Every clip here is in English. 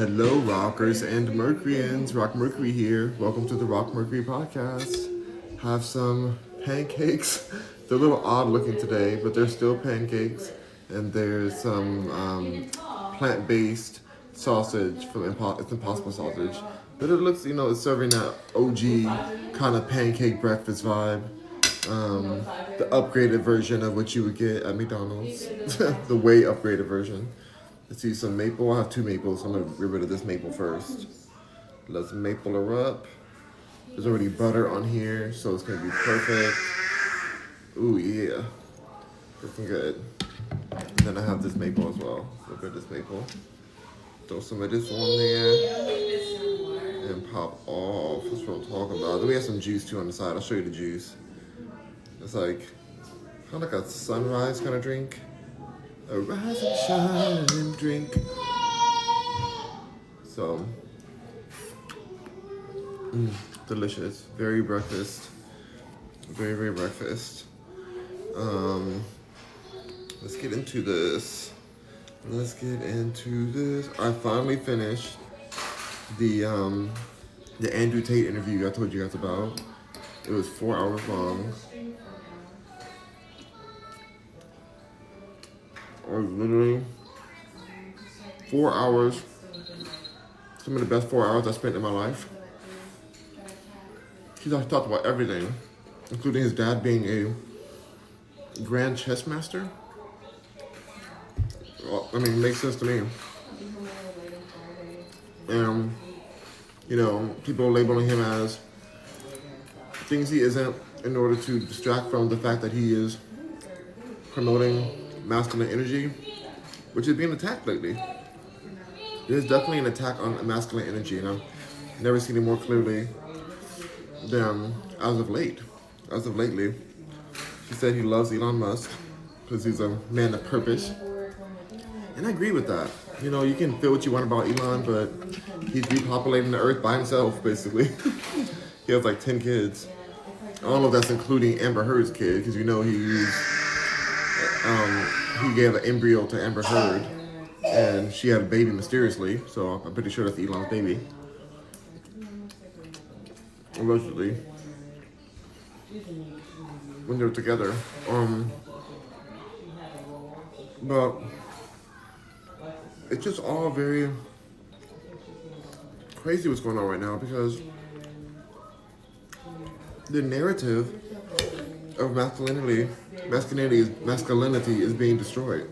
Hello, rockers and Mercuryans. Rock Mercury here. Welcome to the Rock Mercury podcast. Have some pancakes. They're a little odd looking today, but they're still pancakes. And there's some plant-based sausage from it's Impossible Sausage. But it looks, it's serving that OG kind of pancake breakfast vibe. The upgraded version of what you would get at McDonald's. The way upgraded version. Let's see, some maple. I have two maples. I'm going to get rid of this maple first. Let's maple her up. There's already butter on here, so it's going to be perfect. Ooh, yeah. Looking good. And then I have this maple as well. A little bit of this maple. Throw some of this on there. And pop off. That's what I'm talking about. Then we have some juice too on the side. I'll show you the juice. It's like, kind of like a sunrise kind of drink. A rise and shine and drink. So, delicious. Very breakfast. Very, very breakfast. Let's get into this. I finally finished the Andrew Tate interview I told you guys about. It was 4 hours long. Or literally 4 hours. Some of the best 4 hours I spent in my life. He talked about everything, including his dad being a grand chess master. Well, I mean, it makes sense to me. And, people labeling him as things he isn't in order to distract from the fact that he is promoting masculine energy, which is being attacked lately. There's definitely an attack on masculine energy, and I've never seen it more clearly than as of lately. He said he loves Elon Musk because he's a man of purpose. And I agree with that. You can feel what you want about Elon, but he's repopulating the earth by himself, basically. He has like 10 kids. I don't know if that's including Amber Heard's kid, because he gave an embryo to Amber Heard, and she had a baby mysteriously, so I'm pretty sure that's Elon's baby. Allegedly. When they're together. But it's just all very crazy what's going on right now, because the narrative of masculinity is being destroyed.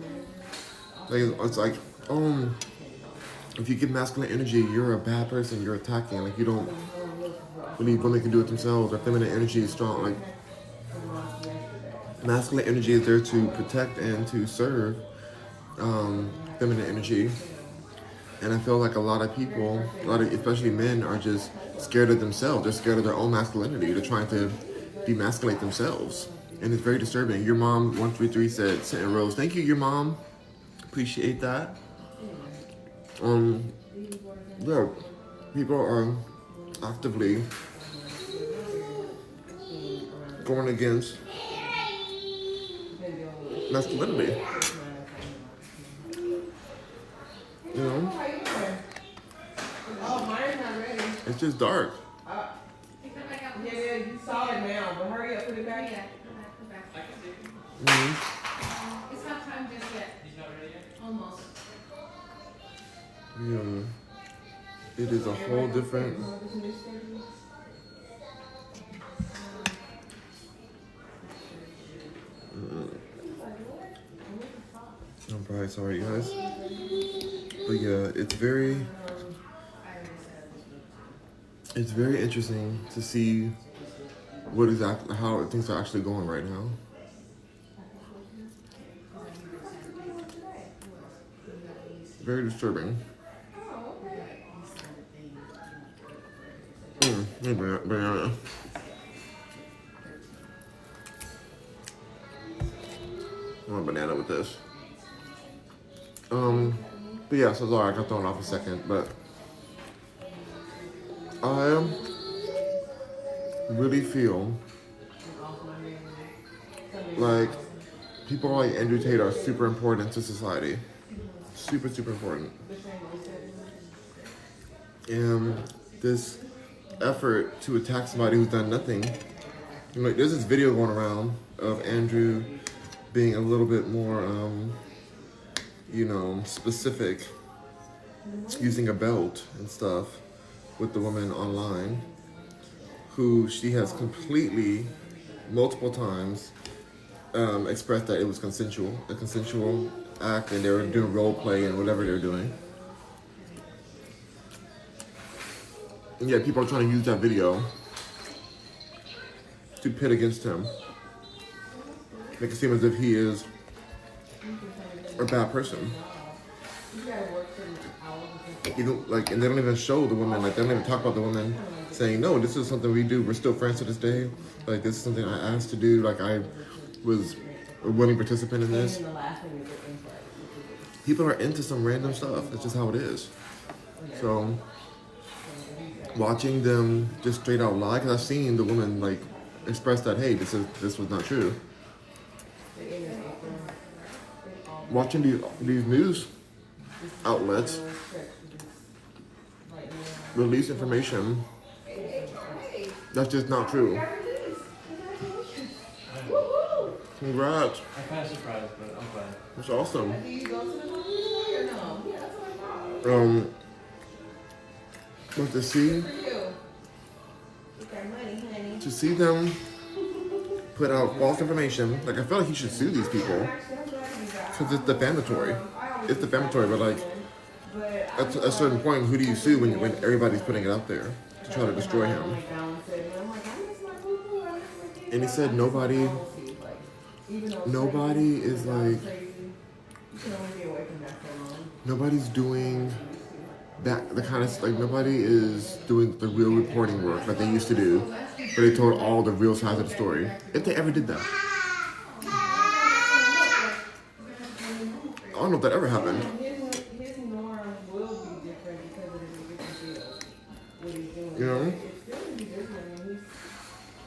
It's like, if you give masculine energy, you're a bad person, you're attacking. Like, you don't believe women can do it themselves, or feminine energy is strong. Like, masculine energy is there to protect and to serve feminine energy. And I feel like a lot of people, especially men, are just scared of themselves. They're scared of their own masculinity. They're trying to demasculate themselves. And it's very disturbing. Your mom, 133, said, "Sit in rows." Thank you, your mom. Appreciate that. Yeah, people are actively going against masculinity. It's just dark. Yeah, you saw it now, but hurry up, put it back. Yeah, put back. Mm-hmm. It's not time just yet. He's not ready yet? Almost. Yeah. It is a whole different... I'm probably sorry, guys. But yeah, it's very interesting to see how things are actually going right now. Very disturbing. Banana. I want a banana with this. But yeah, so sorry, I got thrown off a second, but I really feel like people like Andrew Tate are super important to society. Super, super important. And this effort to attack somebody who's done nothing. You know, like, there's this video going around of Andrew being a little bit more, specific, using a belt and stuff with the woman online, who she has completely, multiple times, expressed that it was a consensual act, and they were doing role play and whatever they were doing. And yet people are trying to use that video to pit against him, make it seem as if he is a bad person. And they don't even show the woman, like they don't even talk about the woman saying, no, this is something we do, we're still friends to this day, like this is something I asked to do, like I was a willing participant in this. People are into some random stuff, that's just how it is. So, watching them just straight out lie, because I've seen the woman like express that, hey, this was not true. Watching these news outlets release information that's just not true. Congrats. I'm kind of surprised, but I'm fine. That's awesome. Do you go to the movie or no? Yeah, that's what I thought. But to see For you. Get that money, honey. to see them put out false information, like I feel like he should sue these people because it's defamatory. It's defamatory, but like at a certain point, who do you sue when everybody's putting it out there to try to destroy him? And he said nobody is like, nobody's doing that, the kind of, like nobody is doing the real reporting work like they used to do, where they told all the real sides of the story, if they ever did that. I don't know if that ever happened. His norm will be different because of his addiction field. What he's doing. You know? It's still gonna be different. I mean, he's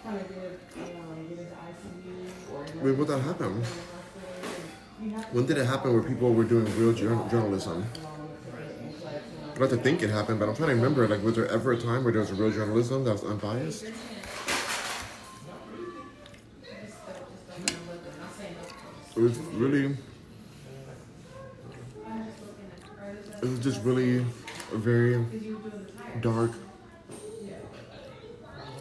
trying to get into ICU or When would that happen? When did it happen where people were doing real journalism? I'd like to think it happened, but I'm trying to remember, like, was there ever a time where there was real journalism that was unbiased? It was really, it was just really a very dark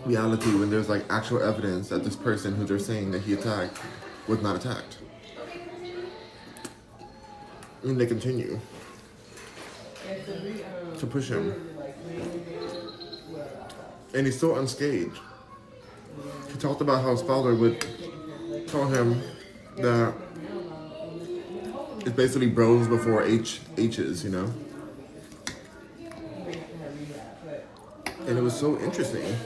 reality when there's like actual evidence that this person who they're saying that he attacked was not attacked. And they continue to push him. And he's so unscathed. He talked about how his father would tell him that it's basically bros before H's, you know? And it was so interesting.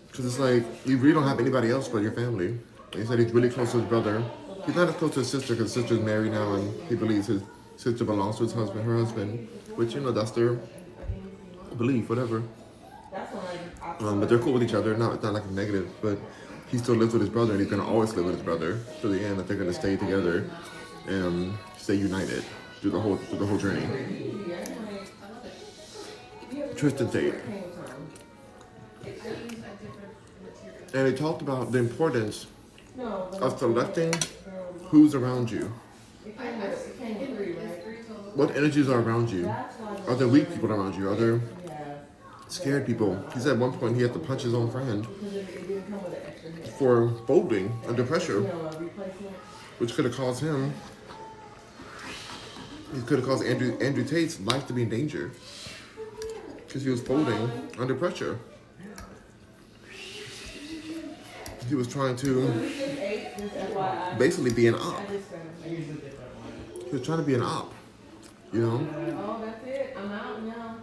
Because it's like, you really don't have anybody else but your family. And he said he's really close to his brother. He's not as close to his sister because his sister's married now and he believes his sister belongs to his husband, her husband. Which, you know, that's their belief, whatever. But they're cool with each other. It's not like a negative, but he still lives with his brother and he's going to always live with his brother to the end, that they're going to stay together and stay united through the whole journey. Tristan Tate. And they talked about the importance of selecting who's around you. What energies are around you? Are there weak people around you? Are there scared people? He said at one point he had to punch his own friend for folding under pressure, which could have caused him, it could have caused Andrew Tate's life to be in danger because he was folding under pressure. He was trying to basically be an op. He was trying to be an op, you know? Oh, that's it. I'm out now.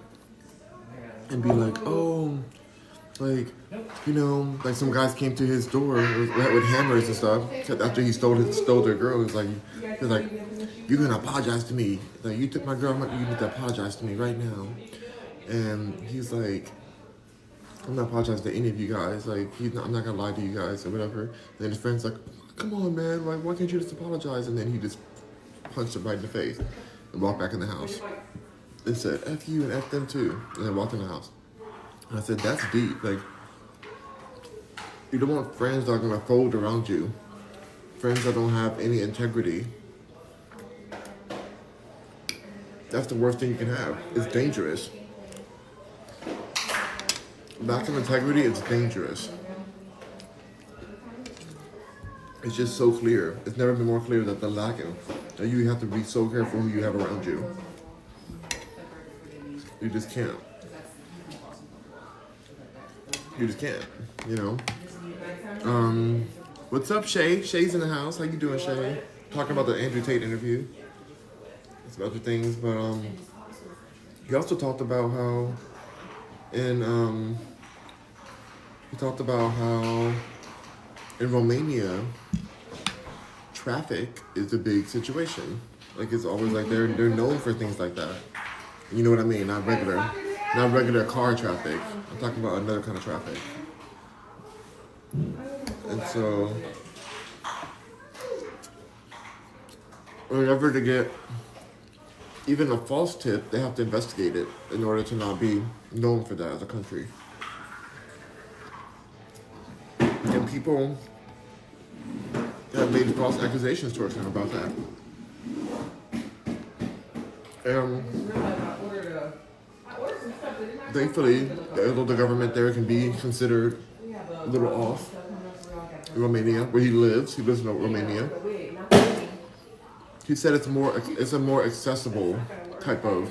And be like, oh, like, you know, like some guys came to his door with hammers and stuff after he stole their girl. He was like, you're gonna apologize to me. Like, you took my girl, you need to apologize to me right now. And he's like, I'm not apologizing to any of you guys. Like, I'm not gonna lie to you guys or whatever. And then his friend's like, come on, man, why can't you just apologize? And then he just punched him right in the face and walked back in the house. and said, F you and F them too. And then walked in the house. And I said, that's deep. Like, you don't want friends that are going to fold around you. Friends that don't have any integrity. That's the worst thing you can have. It's dangerous. Lack of integrity is dangerous. It's just so clear. It's never been more clear that the lack of, that you have to be so careful who you have around you. You just can't. You just can't, you know. What's up, Shay? Shay's in the house. How you doing, Shay? Talking about the Andrew Tate interview. It's about other things, but he also talked about how in in Romania traffic is a big situation. Like it's always like they're known for things like that. You know what I mean? Not regular car traffic. I'm talking about another kind of traffic. And so whenever they get even a false tip, they have to investigate it in order to not be known for that as a country. And people have made false accusations towards him about that. Thankfully, although the government there can be considered a little off, in Romania, where he lives in Romania, he said it's a more accessible type of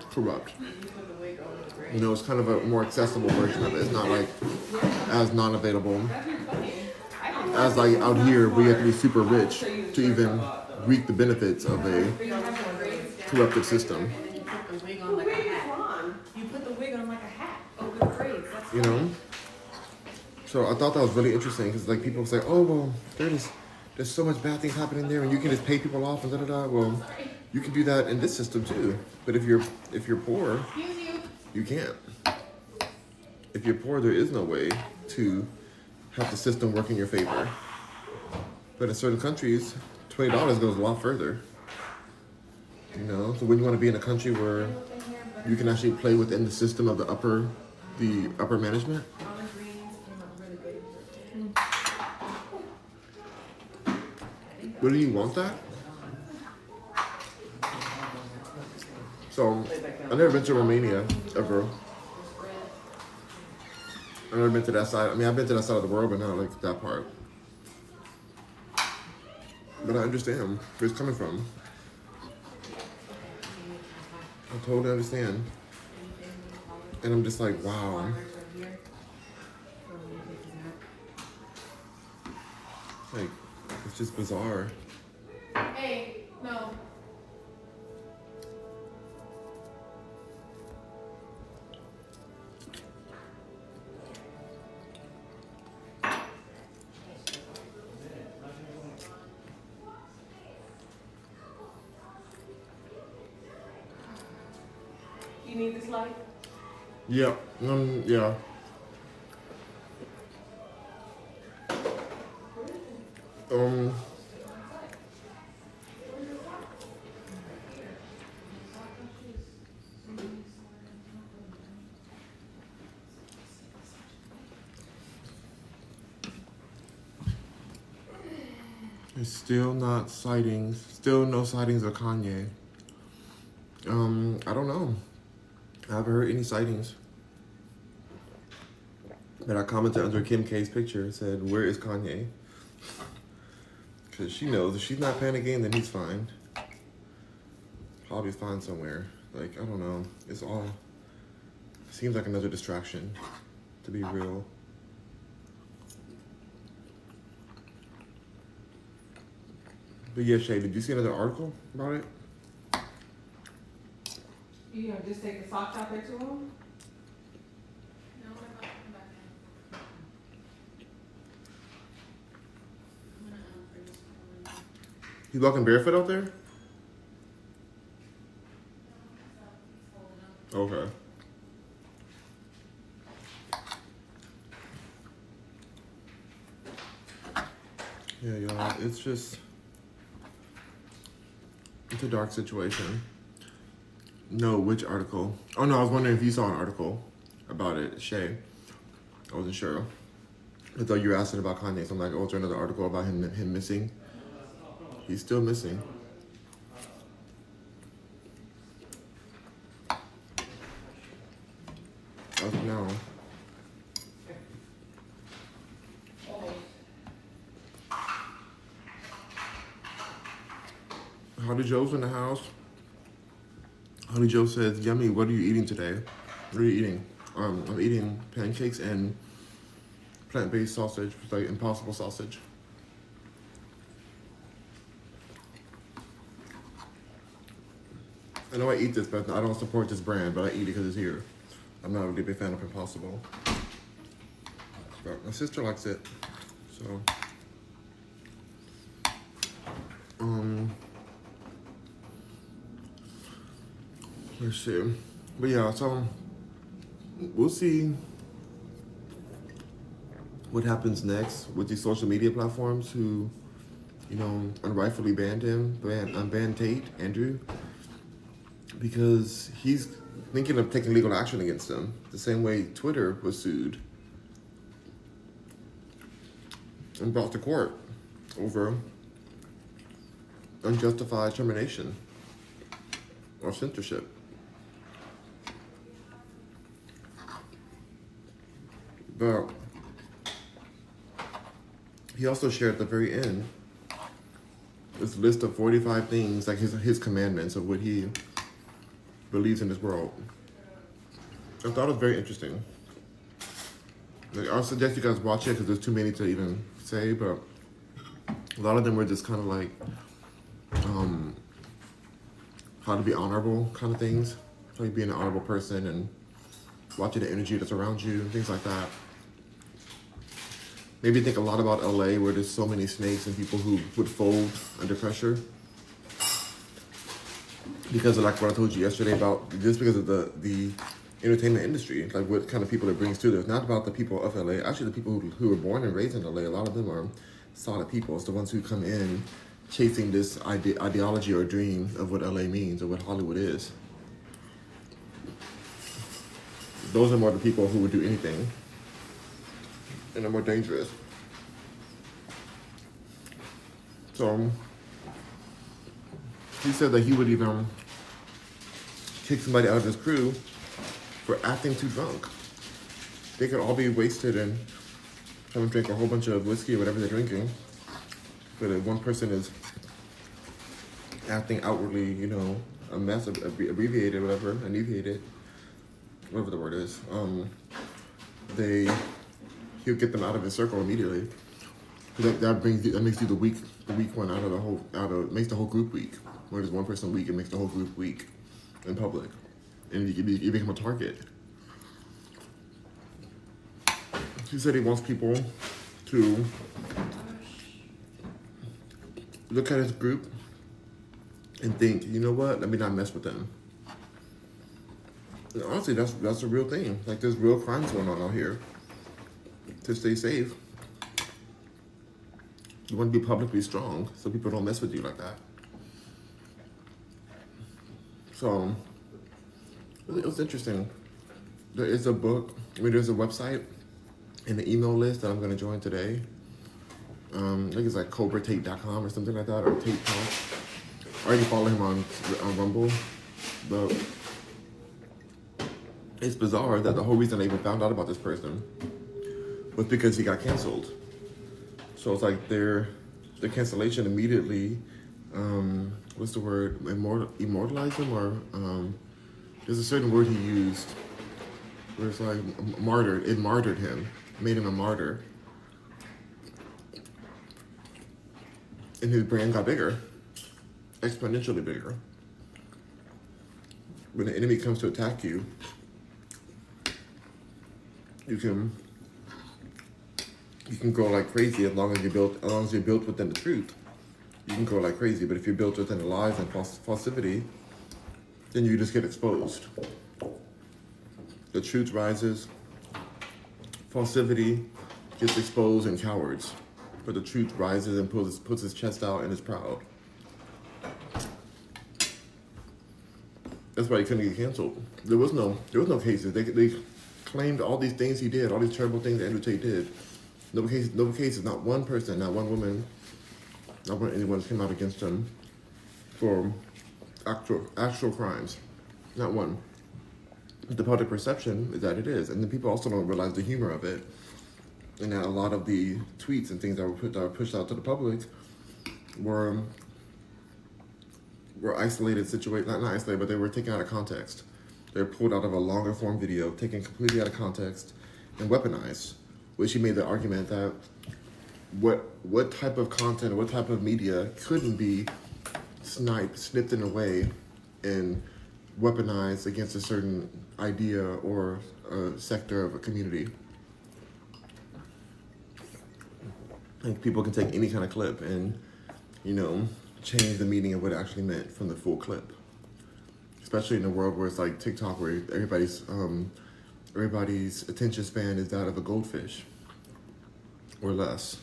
corrupt. You know, it's kind of a more accessible version of it. It's not like as non-available as like out here where you have to be super rich to even reap the benefits of a corrupted system. You put the wig on like a hat. You put the wig on like a hat. Oh, with braids. That's you know? So I thought that was really interesting because like people say, oh, well, there's so much bad things happening there and you can just pay people off and da-da-da. Well, you can do that in this system too. But if you're poor, you can't. If you're poor, there is no way to have the system work in your favor. But in certain countries, $20 goes a lot further. You know, so when you want to be in a country where you can actually play within the system of the upper management. Wouldn't you want that? So, I've never been to Romania, ever. I've never been to that side. I mean, I've been to that side of the world, but not like that part. But I understand where it's coming from. I totally understand. And I'm just like, wow. Like, it's just bizarre. Hey, no. You need this light? Yeah. Yeah. There's still no sightings of Kanye. I don't know. I haven't heard any sightings. But I commented under Kim K's picture, said, where is Kanye? Because she knows if she's not panicking, then he's fine. Probably fine somewhere. Like, I don't know. Seems like another distraction, to be real. But yeah, Shay, did you see another article about it? You gonna just take the socks out there to him? No, I'm not coming back in. I'm gonna freeze. He's walking barefoot out there? Okay. Yeah, y'all, it's a dark situation. No, which article? Oh no, I was wondering if you saw an article about it, Shay. I wasn't sure. I thought you were asking about Kanye, so I'm like, oh, is there another article about him missing? He's still missing. As of now. Howdy Joe's in the house. Howdy Joe says, yummy, what are you eating today? What are you eating? I'm eating pancakes and plant-based sausage, like Impossible sausage. I know I eat this, but I don't support this brand, but I eat it because it's here. I'm not really a big fan of Impossible. But my sister likes it, so. Let's see. But yeah, so we'll see what happens next with these social media platforms who, you know, unrightfully banned him, banned Tate, Andrew, because he's thinking of taking legal action against them, the same way Twitter was sued and brought to court over unjustified termination or censorship. But he also shared at the very end this list of 45 things, like his commandments of what he believes in this world. I thought it was very interesting. Like, I'll suggest you guys watch it because there's too many to even say, but a lot of them were just kind of like how to be honorable kind of things, how you be an honorable person and watching the energy that's around you, things like that. Maybe think a lot about LA where there's so many snakes and people who would fold under pressure. Because of like what I told you yesterday about just because of the entertainment industry, like what kind of people it brings to this. Not about the people of LA, actually the people who were born and raised in LA, a lot of them are solid people. It's the ones who come in chasing this ideology or dream of what LA means or what Hollywood is. Those are more the people who would do anything and are more dangerous. So he said that he would even kick somebody out of his crew for acting too drunk. They could all be wasted and haven't drank a whole bunch of whiskey or whatever they're drinking. But if one person is acting outwardly, you know, a mess, abbreviated, whatever, alleviated, whatever the word is, he'll get them out of his circle immediately. That makes you the weak one makes the whole group weak. Where there's one person weak, it makes the whole group weak in public, and you become a target. He said he wants people to look at his group and think, you know what, let me not mess with them. And honestly, that's a real thing. Like, there's real crimes going on out here. To stay safe, you want to be publicly strong so people don't mess with you like that. So it was interesting. There is a book, there's a website and an email list that I'm going to join today. I think it's like cobratate.com or something like that, or Tate Talk. I already follow him on Rumble, but it's bizarre that the whole reason I even found out about this person was because he got canceled. So it's like the cancellation immediately, what's the word, immortalized him, or there's a certain word he used where it's like martyred, it martyred him, made him a martyr. And his brand got bigger, exponentially bigger. When the enemy comes to attack you, you can go like crazy as long as you're built within the truth. You can go like crazy, but if you're built within the lies and falsity, then you just get exposed. The truth rises, falsity gets exposed and cowards, but the truth rises and puts his chest out and is proud. That's why he couldn't get canceled. There was no cases. They claimed all these things he did, all these terrible things that Andrew Tate did. No cases. Not one person, not one woman, not one anyone came out against him for actual crimes. Not one. The public perception is that it is, and then people also don't realize the humor of it, and that a lot of the tweets and things that were pushed out to the public were isolated situations. Not isolated, but they were taken out of context. They were pulled out of a longer form video, taken completely out of context, and weaponized. Which he made the argument that what type of content, what type of media couldn't be snipped in a way and weaponized against a certain idea or a sector of a community. Like people can take any kind of clip and, change the meaning of what it actually meant from the full clip. Especially in a world where it's like TikTok, where everybody's attention span is that of a goldfish or less.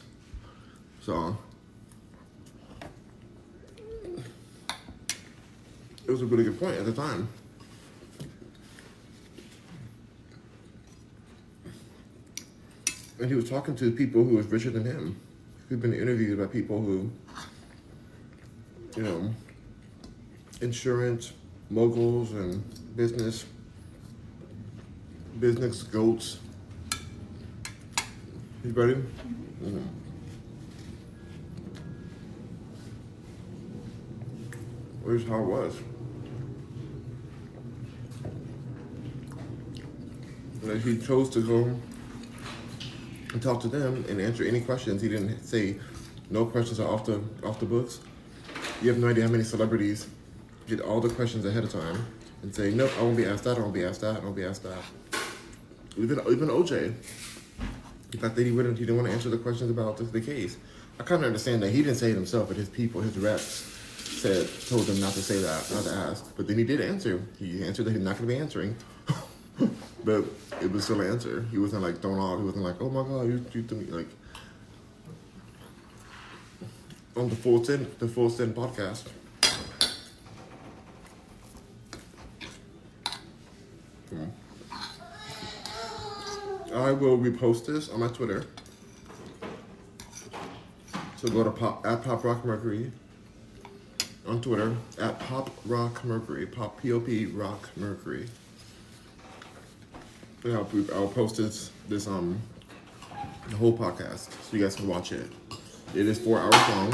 So it was a really good point at the time. And he was talking to people who was richer than him. He'd been interviewed by people who, insurance moguls and business goats. You ready? Mm-hmm. Here's how it was. And he chose to go and talk to them and answer any questions. He didn't say no questions are off the books. You have no idea how many celebrities get all the questions ahead of time and say, nope, I won't be asked that, I won't be asked that, I won't be asked that. Even OJ. The fact that he didn't want to answer the questions about the case. I kind of understand that he didn't say it himself, but his people, his reps, told him not to say that, not to ask. But then he did answer. He answered that he's not going to be answering. But it was still an answer. He wasn't like thrown off. He wasn't like, oh my God, you to me like on the Full Send podcast. I will repost this on my Twitter. So go to @Pop Rock Mercury on Twitter, @Pop Rock Mercury, Pop P-O-P Rock Mercury. And I'll post this the whole podcast so you guys can watch it. It is 4 hours long,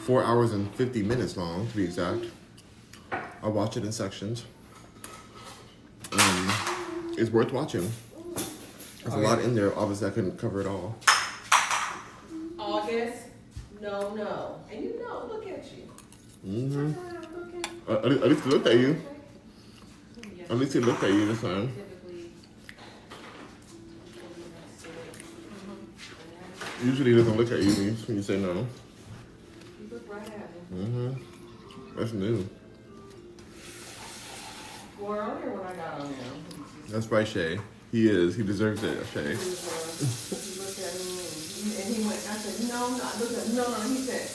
4 hours and 50 minutes long to be exact. I'll watch it in sections. It's worth watching. There's a lot in there. Obviously, I couldn't cover it all. August, no. And look at you. Mm-hmm. Look At least he looked at you. Yes. At least he looked at you this time. Typically. Usually he doesn't look at you when you say no. You look right at him. Mm-hmm. That's new. Wore on here when I got on there. That's right, Shay. He is. He deserves it, Shay. He looked at me and he went, I said, no. I looked at him, no. He said,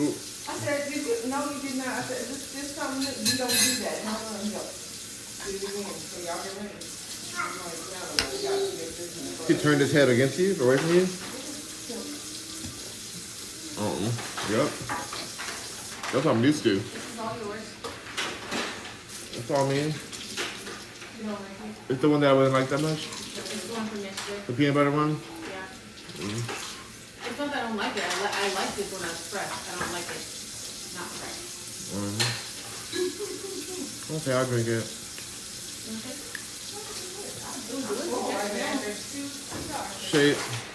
Ooh. I said, did you? No, you did not. I said, this something that you don't do that. No. He goes, do it again. So y'all get ready. I'm like, no, we got to get this. He turned his head against you, away from you? Yep. That's what I'm used to. This is all yours. That's all I mean. You don't like it? It's the one that I wouldn't like that much? It's the one from yesterday. The peanut butter one? Yeah. It's not that I don't like it. I like it when it's fresh. I don't like it not fresh. Okay, I'll drink it.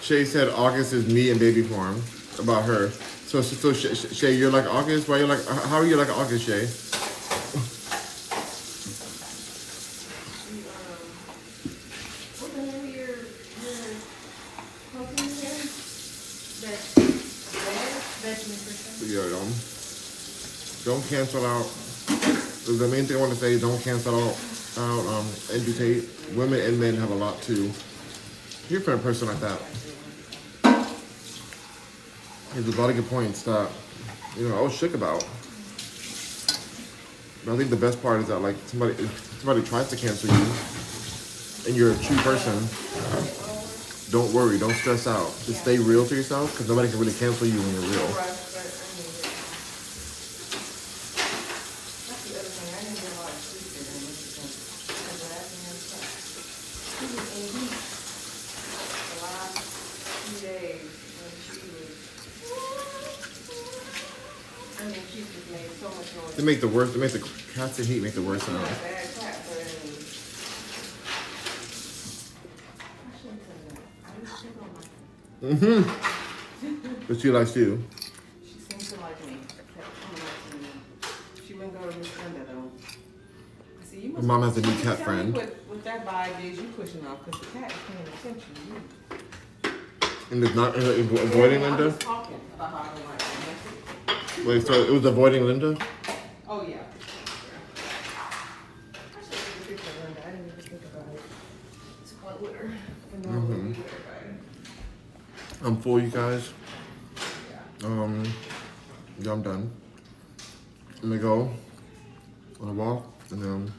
Shay said August is me and baby form about her. So Shay, you're like August? Why you like? How are you like August, Shay? What the hell your protein here? Veg nutrition. Yeah, don't cancel out. The main thing I want to say is don't cancel out Andrew Tate. Women and men have a lot to hear from a person like that. There's a lot of good points that I was shook about. But I think the best part is that like if somebody tries to cancel you and you're a true person, don't worry, don't stress out. Just stay real to yourself because nobody can really cancel you when you're No real. rush, but I need it. That's the other thing. I didn't get a lot of sleep today. Because of that and stuff. She was in heat the last few days when she was. I mean, she just made so much noise. They make the worst. They make the cats in heat make the worst She's not sound. a bad cat, but I mean. I shouldn't say that. I used to pick on my But she likes you. She seems to like me. Kept coming up to me. She wouldn't go to Miss Linda though. I see you must. Mom has a new cat tell friend. me what that vibe is you pushing off because the cat is paying attention to you. And it's not avoiding I Linda. was talking about how I don't like her. Wait, so it was avoiding Linda? Oh yeah. I should take a picture of Linda. I didn't even think about it. It's one with her. And no, with everybody. I'm full, you guys. Yeah. Yeah, I'm done. I'm gonna go on a walk and then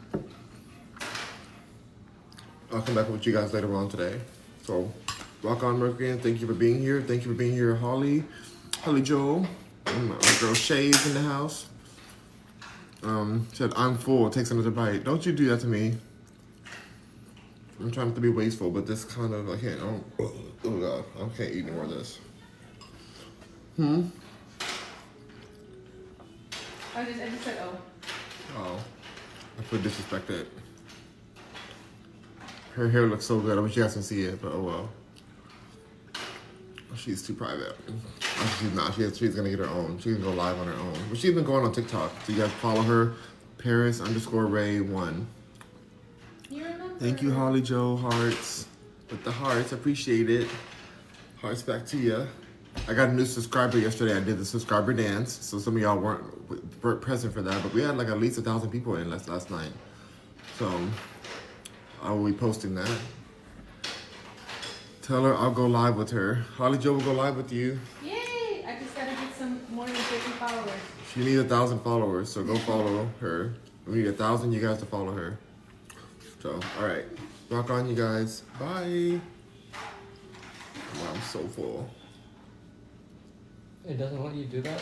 I'll come back with you guys later on today. So, rock on, Mercury, and thank you for being here. Thank you for being here, Holly Joel. And our girl Shay's in the house. Said, I'm full, takes another bite. Don't you do that to me. I'm trying not to be wasteful, but this kind of, I can't, oh God, I can't eat any more of this. I just said, oh. Oh, I feel disrespected. Her hair looks so good, I wish you guys can see it, but oh well. She's too private. She's not, she's gonna get her own. She can go live on her own. But she's been going on TikTok, so you guys follow her, Paris_Ray1. You remember? Thank you, Holly Joe Hearts. With the hearts, appreciate it. Hearts back to ya. I got a new subscriber yesterday. I did the subscriber dance, so some of y'all weren't present for that, but we had like at least 1,000 people in last night. So I will be posting that. Tell her I'll go live with her. Holly Joe will go live with you. Yay! I just gotta get some more than 50 followers. She needs 1,000 followers, so go follow her. We need 1,000 you guys to follow her. So, all right. Rock on, you guys. Bye. Oh, I'm so full. It doesn't let you do that?